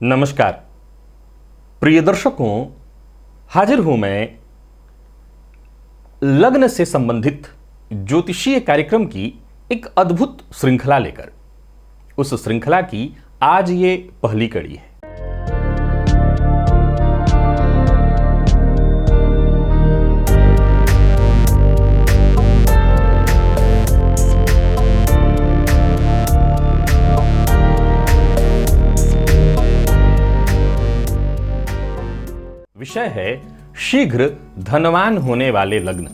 नमस्कार प्रिय दर्शकों, हाजिर हूं मैं लग्न से संबंधित ज्योतिषीय कार्यक्रम की एक अद्भुत श्रृंखला लेकर। उस श्रृंखला की आज ये पहली कड़ी है। विषय है शीघ्र धनवान होने वाले लग्न।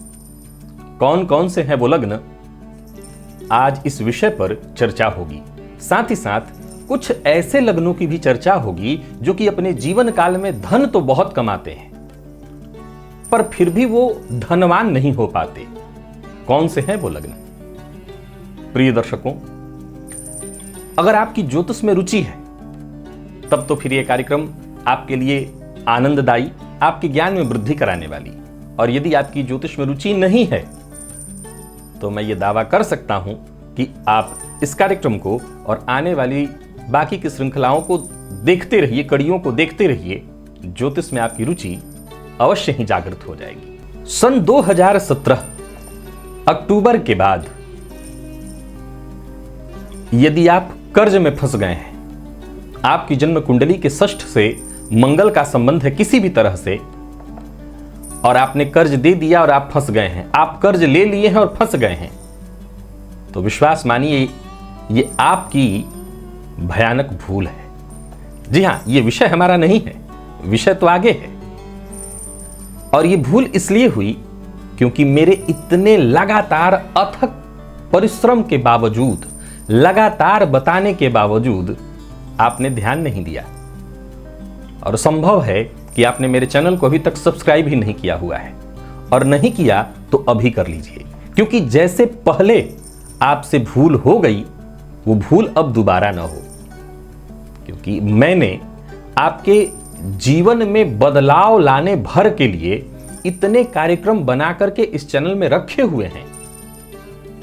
कौन कौन से हैं वो लग्न, आज इस विषय पर चर्चा होगी। साथ ही साथ कुछ ऐसे लग्नों की भी चर्चा होगी जो कि अपने जीवन काल में धन तो बहुत कमाते हैं पर फिर भी वो धनवान नहीं हो पाते। कौन से हैं वो लग्न? प्रिय दर्शकों, अगर आपकी ज्योतिष में रुचि है तब तो फिर यह कार्यक्रम आपके लिए आनंददायी, आपके ज्ञान में वृद्धि कराने वाली। और यदि आपकी ज्योतिष में रुचि नहीं है तो मैं ये दावा कर सकता हूं कि आप इस कार्यक्रम को और आने वाली बाकी की श्रृंखलाओं को देखते रहिए, कड़ियों को देखते रहिए। ज्योतिष में आपकी रुचि अवश्य ही जागृत हो जाएगी। सन 2017 अक्टूबर के बाद यदि आप कर्ज में फंस गए हैं, आपकी जन्म कुंडली के षष्ठ से मंगल का संबंध है किसी भी तरह से, और आपने कर्ज दे दिया और आप फंस गए हैं, आप कर्ज ले लिए हैं और फंस गए हैं, तो विश्वास मानिए ये आपकी भयानक भूल है। जी हां, ये विषय हमारा नहीं है, विषय तो आगे है। और ये भूल इसलिए हुई क्योंकि मेरे इतने लगातार अथक परिश्रम के बावजूद, लगातार बताने के बावजूद आपने ध्यान नहीं दिया। और संभव है कि आपने मेरे चैनल को अभी तक सब्सक्राइब ही नहीं किया हुआ है, और नहीं किया तो अभी कर लीजिए, क्योंकि जैसे पहले आपसे भूल हो गई वो भूल अब दोबारा ना हो। क्योंकि मैंने आपके जीवन में बदलाव लाने भर के लिए इतने कार्यक्रम बना करके इस चैनल में रखे हुए हैं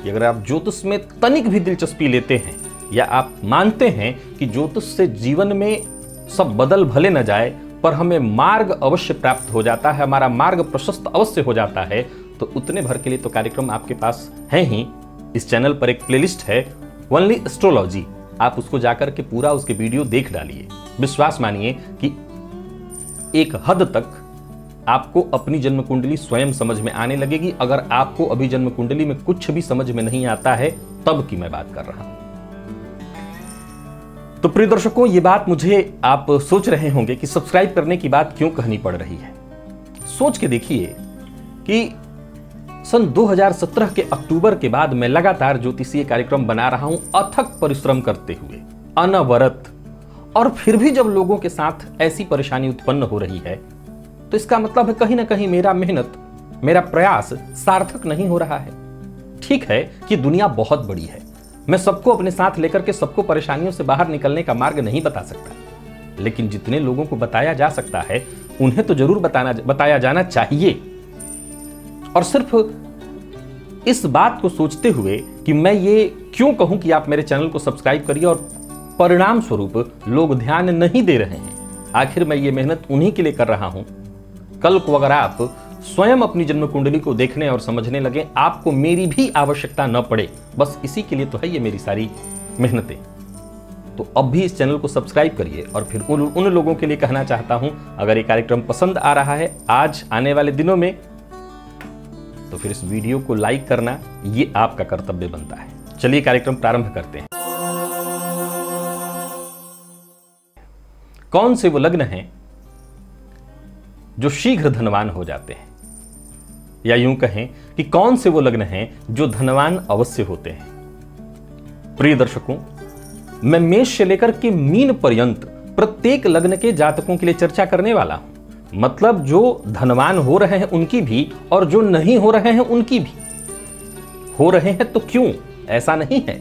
कि अगर आप ज्योतिष में तनिक भी दिलचस्पी लेते हैं या आप मानते हैं कि ज्योतिष से जीवन में सब बदल भले न जाए पर हमें मार्ग अवश्य प्राप्त हो जाता है, हमारा मार्ग प्रशस्त अवश्य हो जाता है, तो उतने भर के लिए तो कार्यक्रम आपके पास है ही। इस चैनल पर एक प्लेलिस्ट है ओनली एस्ट्रोलॉजी, आप उसको जाकर के पूरा उसके वीडियो देख डालिए। विश्वास मानिए कि एक हद तक आपको अपनी जन्म कुंडली स्वयं समझ में आने लगेगी। अगर आपको अभी जन्म कुंडली में कुछ भी समझ में नहीं आता है तब की मैं बात कर रहा हूं। तो प्रिय दर्शकों, ये बात मुझे आप सोच रहे होंगे कि सब्सक्राइब करने की बात क्यों कहनी पड़ रही है। सोच के देखिए कि सन 2017 के अक्टूबर के बाद मैं लगातार ज्योतिषीय कार्यक्रम बना रहा हूं, अथक परिश्रम करते हुए, अनवरत। और फिर भी जब लोगों के साथ ऐसी परेशानी उत्पन्न हो रही है तो इसका मतलब है कहीं ना कहीं मेरा मेहनत, मेरा प्रयास सार्थक नहीं हो रहा है। ठीक है कि दुनिया बहुत बड़ी है, मैं सबको अपने साथ लेकर के सबको परेशानियों से बाहर निकलने का मार्ग नहीं बता सकता, लेकिन जितने लोगों को बताया जा सकता है उन्हें तो जरूर बताया जाना चाहिए। और सिर्फ इस बात को सोचते हुए कि मैं ये क्यों कहूं कि आप मेरे चैनल को सब्सक्राइब करिए और परिणाम स्वरूप लोग ध्यान नहीं दे रहे हैं। आखिर मैं ये मेहनत उन्हीं के लिए कर रहा हूं। कल को अगर आप स्वयं अपनी जन्म कुंडली को देखने और समझने लगे, आपको मेरी भी आवश्यकता न पड़े, बस इसी के लिए तो है ये मेरी सारी मेहनतें। तो अब भी इस चैनल को सब्सक्राइब करिए। और फिर उन लोगों के लिए कहना चाहता हूं, अगर ये कार्यक्रम पसंद आ रहा है आज आने वाले दिनों में, तो फिर इस वीडियो को लाइक करना ये आपका कर्तव्य बनता है। चलिए कार्यक्रम प्रारंभ करते हैं। कौन से वो लग्न हैं जो शीघ्र धनवान हो जाते हैं, या यूं कहें कि कौन से वो लग्न हैं जो धनवान अवश्य होते हैं? प्रिय दर्शकों, मैं मेष से लेकर के मीन पर्यंत प्रत्येक लग्न के जातकों के लिए चर्चा करने वाला हूं। मतलब जो धनवान हो रहे हैं उनकी भी, और जो नहीं हो रहे हैं उनकी भी। हो रहे हैं तो क्यों? ऐसा नहीं है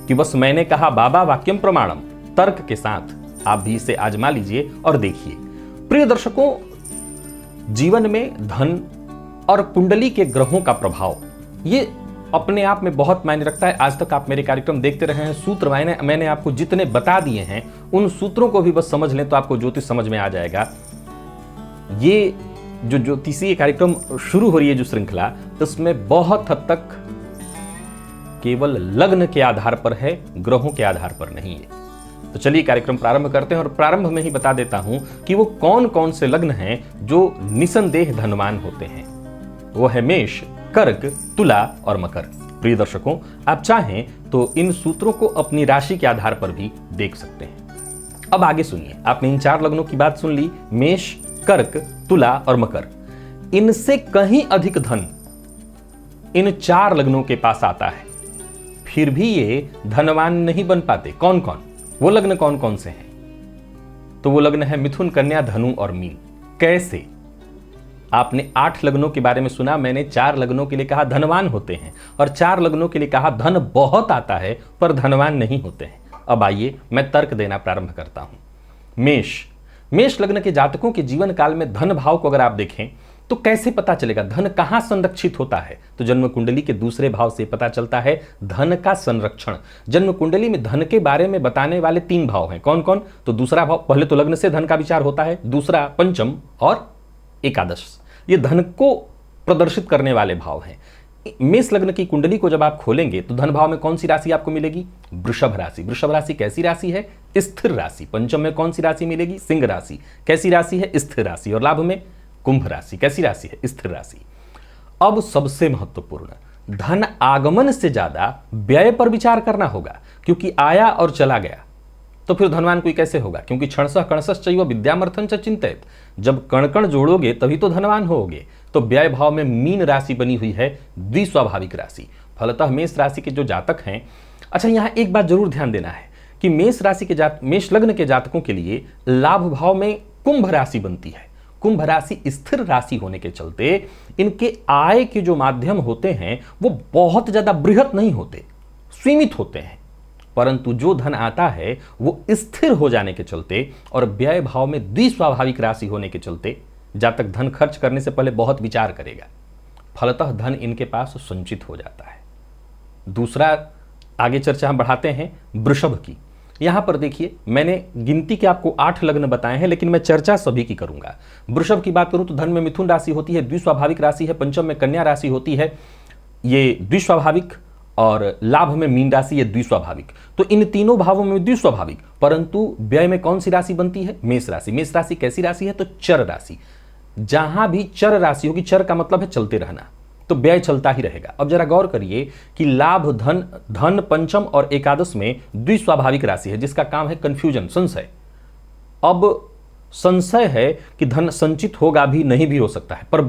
कि बस मैंने कहा बाबा वाक्यम प्रमाणम, तर्क के साथ आप भी इसे आजमा लीजिए और देखिए। प्रिय दर्शकों, जीवन में धन और कुंडली के ग्रहों का प्रभाव ये अपने आप में बहुत मायने रखता है। आज तक आप मेरे कार्यक्रम देखते रहे हैं, सूत्र मैंने आपको जितने बता दिए हैं उन सूत्रों को भी बस समझ लें तो आपको ज्योतिष समझ में आ जाएगा। ये जो ज्योतिषीय कार्यक्रम शुरू हो रही है जो श्रृंखला, उसमें बहुत हद तक केवल लग्न के आधार पर है, ग्रहों के आधार पर नहीं है। तो चलिए कार्यक्रम प्रारंभ करते हैं और प्रारंभ में ही बता देता हूं कि वो कौन कौन से लग्न हैं जो निसंदेह धनवान होते हैं। वो है मेष, कर्क, तुला और मकर। प्रिय दर्शकों, आप चाहें तो इन सूत्रों को अपनी राशि के आधार पर भी देख सकते हैं। अब आगे सुनिए, आपने इन 4 लग्नों की बात सुन ली, मेष, कर्क, तुला और मकर। इनसे कहीं अधिक धन इन 4 लग्नों के पास आता है, फिर भी ये धनवान नहीं बन पाते। कौन कौन? वो लग्न कौन कौन से हैं? तो वो लग्न है मिथुन, कन्या, धनु और मीन। कैसे? आपने 8 लग्नों के बारे में सुना, मैंने 4 लग्नों के लिए कहा धनवान होते हैं और 4 लग्नों के लिए कहा धन बहुत आता है पर धनवान नहीं होते हैं। अब आइए मैं तर्क देना प्रारंभ करता हूं। मेष लग्न के जातकों के जीवन काल में धन भाव को अगर आप देखें तो कैसे पता चलेगा धन कहां संरक्षित होता है? तो जन्म कुंडली के दूसरे भाव से पता चलता है धन का संरक्षण। जन्म कुंडली में धन के बारे में बताने वाले 3 भाव हैं। कौन कौन? तो दूसरा भाव, पहले तो लग्न से धन का विचार होता है, दूसरा पंचम और एकादश, ये धन को प्रदर्शित करने वाले भाव हैं। मेष लग्न की कुंडली को जब आप खोलेंगे तो धन भाव में कौन सी राशि आपको मिलेगी? वृषभ राशि। वृषभ राशि कैसी राशि है? स्थिर राशि। पंचम में कौन सी राशि मिलेगी? सिंह राशि। कैसी राशि है? स्थिर राशि। और लाभ में कुंभ राशि। कैसी राशि है? स्थिर राशि। अब सबसे महत्वपूर्ण, धन आगमन से ज्यादा व्यय पर विचार करना होगा, क्योंकि आया और चला गया तो फिर धनवान कोई कैसे होगा? क्योंकि क्षणशः कणशश्चैव विद्यामर्थं च चिंतयेत्, जब कण कण जोड़ोगे तभी तो धनवान होगे। तो व्यय भाव में मीन राशि बनी हुई है, द्विस्वाभाविक राशि। फलतः मेष राशि के जो जातक हैं, अच्छा यहां एक बात जरूर ध्यान देना है कि मेष लग्न के जातकों के लिए लाभ भाव में कुंभ राशि बनती है। कुंभ राशि स्थिर राशि होने के चलते इनके आय के जो माध्यम होते हैं वो बहुत ज्यादा बृहत नहीं होते, सीमित होते हैं, परंतु जो धन आता है वो स्थिर हो जाने के चलते और व्यय भाव में द्विस्वाभाविक राशि होने के चलते जातक धन खर्च करने से पहले बहुत विचार करेगा। फलतः धन इनके पास संचित हो जाता है। दूसरा, आगे चर्चा हम बढ़ाते हैं वृषभ की। यहां पर देखिए, मैंने गिनती के आपको 8 लग्न बताए हैं, लेकिन मैं चर्चा सभी की करूंगा। वृषभ की बात करूं तो धन में मिथुन राशि होती है, द्विस्वाभाविक राशि है। पंचम में कन्या राशि होती है, ये द्विस्वाभाविक। और लाभ में मीन राशि, ये द्विस्वाभाविक। तो इन तीनों भावों में द्विस्वाभाविक, परंतु व्यय में कौन सी राशि बनती है? मेष राशि। मेष राशि कैसी राशि है? तो चर राशि। जहां भी चर राशि होगी, चर का मतलब है चलते रहना, तो व्यय चलता ही रहेगा। अब जरा गौर करिए कि लाभ, धन पंचम और एकादश में द्विस्वाभाविक राशि है, जिसका काम है कंफ्यूजन, संशय। अब संशय है कि धन संचित होगा भी, नहीं भी हो सकता है, पर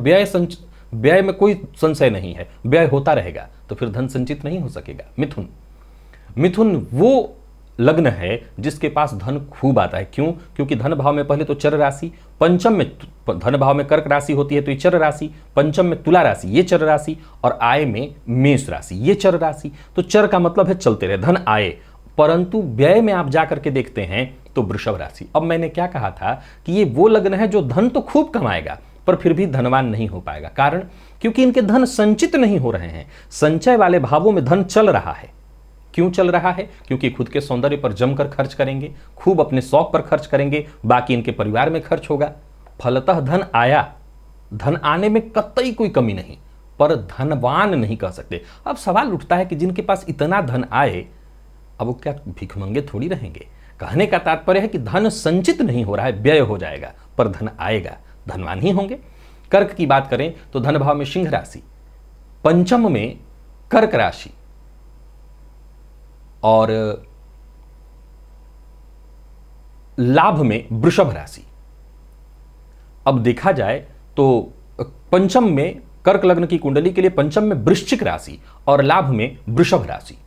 व्यय में कोई संशय नहीं है, व्यय होता रहेगा, तो फिर धन संचित नहीं हो सकेगा। मिथुन वो लग्न है जिसके पास धन खूब आता है। क्यों? क्योंकि धन भाव में पहले तो चर राशि, पंचम में धन भाव में कर्क राशि होती है तो ये चर राशि, पंचम में तुला राशि, ये चर राशि, और आय में मेष राशि, ये चर राशि। तो चर का मतलब है चलते रहे, धन आए। परंतु व्यय में आप जाकर के देखते हैं तो वृषभ राशि। अब मैंने क्या कहा था कि ये वो लग्न है जो धन तो खूब कमाएगा पर फिर भी धनवान नहीं हो पाएगा। कारण, क्योंकि इनके धन संचित नहीं हो रहे हैं। संचय वाले भावों में धन चल रहा है। क्यों चल रहा है? क्योंकि खुद के सौंदर्य पर जमकर खर्च करेंगे, खूब अपने शौक पर खर्च करेंगे, बाकी इनके परिवार में खर्च होगा। फलतः धन आया, धन आने में कतई कोई कमी नहीं, पर धनवान नहीं कह सकते। अब सवाल उठता है कि जिनके पास इतना धन आए, अब वो क्या भिखमंगे थोड़ी रहेंगे? कहने का तात्पर्य है कि धन संचित नहीं हो रहा है, व्यय हो जाएगा, पर धन आएगा, धनवान ही होंगे। कर्क की बात करें तो धन भाव में सिंह राशि, पंचम में कर्क राशि और लाभ में वृषभ राशि। अब देखा जाए तो पंचम में कर्क लग्न की कुंडली के लिए पंचम में वृश्चिक राशि और लाभ में वृषभ राशि।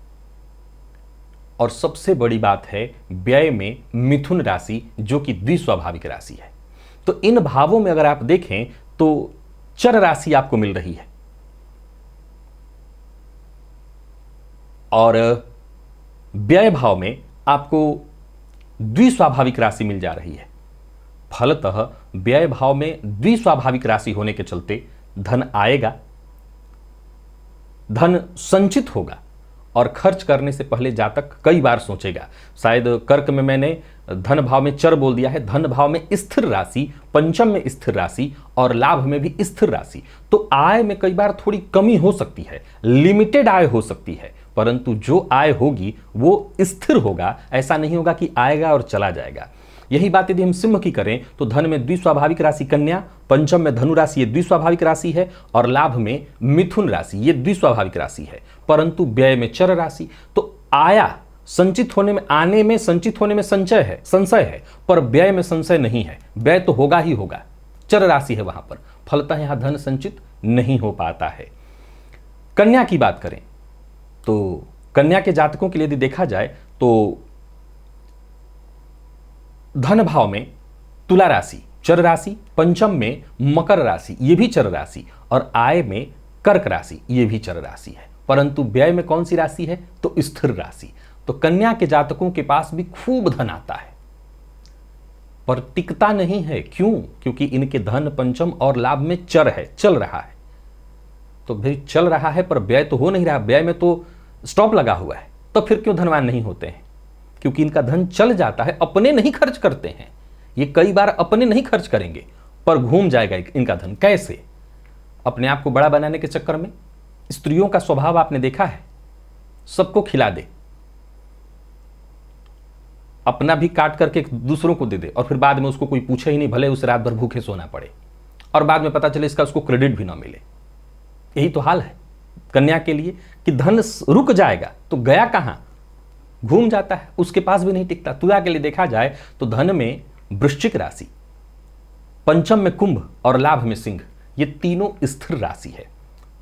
और सबसे बड़ी बात है व्यय में मिथुन राशि, जो कि द्विस्वाभाविक राशि है। तो इन भावों में अगर आप देखें तो चर राशि आपको मिल रही है और व्यय भाव में आपको द्विस्वाभाविक राशि मिल जा रही है। फलतः व्यय भाव में द्विस्वाभाविक राशि होने के चलते धन आएगा, धन संचित होगा और खर्च करने से पहले जातक कई बार सोचेगा। शायद कर्क में मैंने धन भाव में चर बोल दिया है, धन भाव में स्थिर राशि, पंचम में स्थिर राशि और लाभ में भी स्थिर राशि। तो आय में कई बार थोड़ी कमी हो सकती है, लिमिटेड आय हो सकती है, परंतु जो आय होगी वो स्थिर होगा। ऐसा नहीं होगा कि आएगा और चला जाएगा। यही बात यदि हम सिंह की करें तो धन में द्विस्वाभाविक राशि कन्या, पंचम में धनु राशि ये द्विस्वाभाविक राशि है और लाभ में मिथुन राशि ये द्विस्वाभाविक राशि है, परंतु व्यय में चर राशि। तो आया संचित होने में, आने में संचित होने में संशय है, पर व्यय में संशय नहीं है। व्यय तो होगा ही होगा, चर राशि है वहां पर, फलतः यहां धन संचित नहीं हो पाता है। कन्या की बात करें तो कन्या के जातकों के लिए यदि देखा जाए तो धन भाव में तुला राशि चर राशि, पंचम में मकर राशि ये भी चर राशि और आय में कर्क राशि ये भी चर राशि है, परंतु व्यय में कौन सी राशि है तो स्थिर राशि। तो कन्या के जातकों के पास भी खूब धन आता है पर टिकता नहीं है। क्यों? क्योंकि इनके धन पंचम और लाभ में चर है, चल रहा है। तो भाई चल रहा है पर व्यय तो हो नहीं रहा, व्यय में तो स्टॉप लगा हुआ है, तो फिर क्यों धनवान नहीं होते हैं? क्योंकि इनका धन चल जाता है, अपने नहीं खर्च करते हैं। ये कई बार अपने नहीं खर्च करेंगे पर घूम जाएगा इनका धन। कैसे? अपने आप को बड़ा बनाने के चक्कर में। स्त्रियों का स्वभाव आपने देखा है, सबको खिला दे, अपना भी काट करके दूसरों को दे दे और फिर बाद में उसको कोई पूछे ही नहीं, भले उसे रात भर भूखे सोना पड़े और बाद में पता चले इसका उसको क्रेडिट भी ना मिले। यही तो हाल है कन्या के लिए कि धन रुक जाएगा तो गया कहां, घूम जाता है, उसके पास भी नहीं टिकता। तुला के लिए देखा जाए तो धन में वृश्चिक राशि, पंचम में कुंभ और लाभ में सिंह ये तीनों स्थिर राशि है,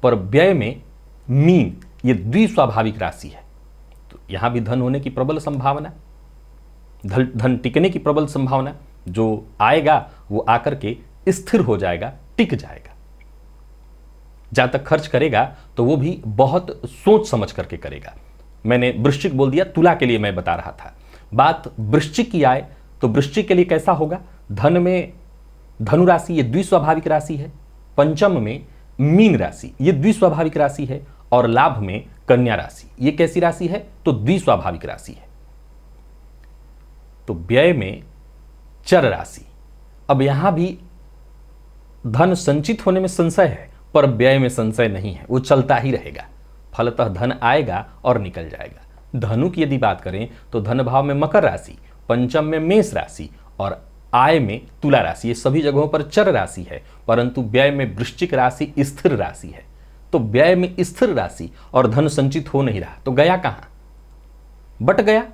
पर व्यय में मीन ये द्विस्वाभाविक राशि है। तो यहां भी धन होने की प्रबल संभावना, धन टिकने की प्रबल संभावना। जो आएगा वो आकर के स्थिर हो जाएगा, टिक जाएगा। जहां तक खर्च करेगा तो वो भी बहुत सोच समझ करके करेगा। मैंने वृश्चिक बोल दिया, तुला के लिए मैं बता रहा था। बात वृश्चिक की आए तो वृश्चिक के लिए कैसा होगा? धन में धनु राशि ये द्विस्वाभाविक राशि है, पंचम में मीन राशि ये द्विस्वाभाविक राशि है और लाभ में कन्या राशि ये कैसी राशि है तो द्विस्वाभाविक राशि है। तो व्यय में चर राशि। अब यहां भी धन संचित होने में संशय है पर व्यय में संशय नहीं है, वो चलता ही रहेगा। फलतः धन आएगा और निकल जाएगा। धनु की यदि बात करें तो धन भाव में मकर राशि, पंचम में मेष राशि और आय में तुला राशि ये सभी जगहों पर चर राशि है, परंतु व्यय में वृश्चिक राशि स्थिर राशि है। तो व्यय में स्थिर राशि और धन संचित हो नहीं रहा तो गया कहां? बट गया,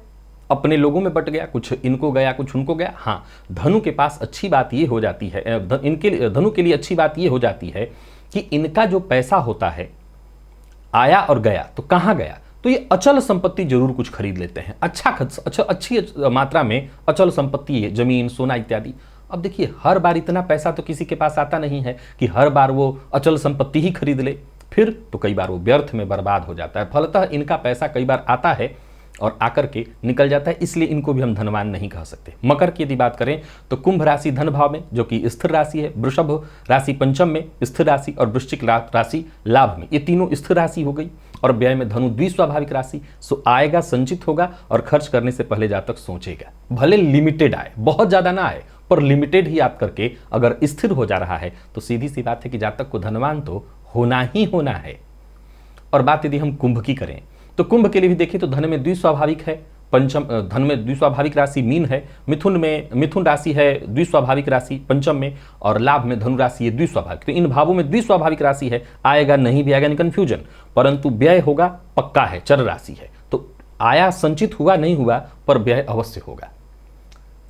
अपने लोगों में बट गया, कुछ इनको गया कुछ उनको गया। हाँ, धनु के पास अच्छी बात ये हो जाती है, धनु के लिए अच्छी बात ये हो जाती है कि इनका जो पैसा होता है आया और गया तो कहां गया, तो ये अचल संपत्ति जरूर कुछ खरीद लेते हैं। अच्छी मात्रा में अचल संपत्ति है, जमीन सोना इत्यादि। अब देखिए हर बार इतना पैसा तो किसी के पास आता नहीं है कि हर बार वो अचल संपत्ति ही खरीद ले, फिर तो कई बार वो व्यर्थ में बर्बाद हो जाता है। फलतः इनका पैसा कई बार आता है और आकर के निकल जाता है, इसलिए इनको भी हम धनवान नहीं कह सकते। मकर की यदि बात करें तो कुंभ राशि धन भाव में जो कि स्थिर राशि है, वृषभ राशि पंचम में स्थिर राशि और वृश्चिक राशि लाभ में, ये तीनों स्थिर राशि हो गई। और व्यय में धनु द्विस्वाभाविक राशि। सो आएगा, संचित होगा और खर्च करने से पहले जातक सोचेगा। भले लिमिटेड आए, बहुत ज्यादा ना आए, पर लिमिटेड ही याद करके अगर स्थिर हो जा रहा है तो सीधी सी बात है कि जातक को धनवान तो होना ही होना है। और बात यदि हम कुंभ की करें तो कुंभ के लिए भी देखें तो धन में द्विस्वाभाविक है, पंचम धन में द्विस्वाभाविक राशि मीन है, मिथुन राशि है द्विस्वाभाविक राशि पंचम में और लाभ में धनु राशि है द्विस्वाभाविक। तो इन भावों में द्विस्वाभाविक राशि है, आएगा नहीं भी आएगा, नहीं कंफ्यूजन, परंतु व्यय होगा पक्का है, चर राशि है। तो आया संचित हुआ नहीं हुआ पर व्यय अवश्य होगा।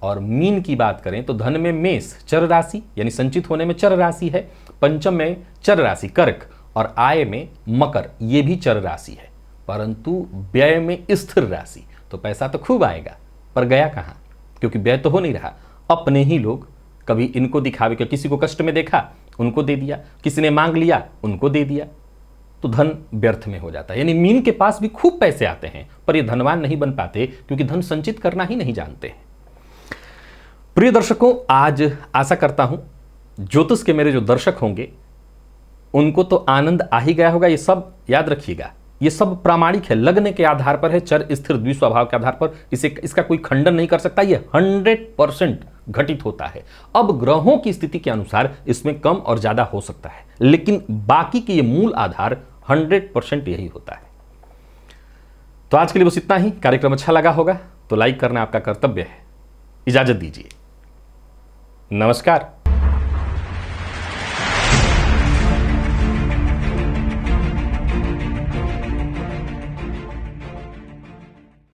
और मीन की बात करें तो धन में मेष चर राशि यानी संचित होने में चर राशि है, पंचम में चर राशि कर्क और आय में मकर ये भी चर राशि है, परंतु व्यय में स्थिर राशि। तो पैसा तो खूब आएगा पर गया कहां, क्योंकि व्यय तो हो नहीं रहा। अपने ही लोग कभी इनको दिखावे के, किसी को कष्ट में देखा उनको दे दिया, किसी ने मांग लिया उनको दे दिया, तो धन व्यर्थ में हो जाता है। यानी मीन के पास भी खूब पैसे आते हैं पर ये धनवान नहीं बन पाते क्योंकि धन संचित करना ही नहीं जानते हैं। प्रिय दर्शकों, आज आशा करता हूं ज्योतिष के मेरे जो दर्शक होंगे उनको तो आनंद आ ही गया होगा। ये सब याद रखिएगा, ये सब प्रामाणिक है, लगने के आधार पर है, चर स्थिर द्विस्वभाव के आधार पर। इसका कोई खंडन नहीं कर सकता। ये 100% घटित होता है। अब ग्रहों की स्थिति के अनुसार इसमें कम और ज्यादा हो सकता है, लेकिन बाकी के ये मूल आधार 100% यही होता है। तो आज के लिए बस इतना ही। कार्यक्रम अच्छा लगा होगा तो लाइक करना आपका कर्तव्य है। इजाजत दीजिए, नमस्कार।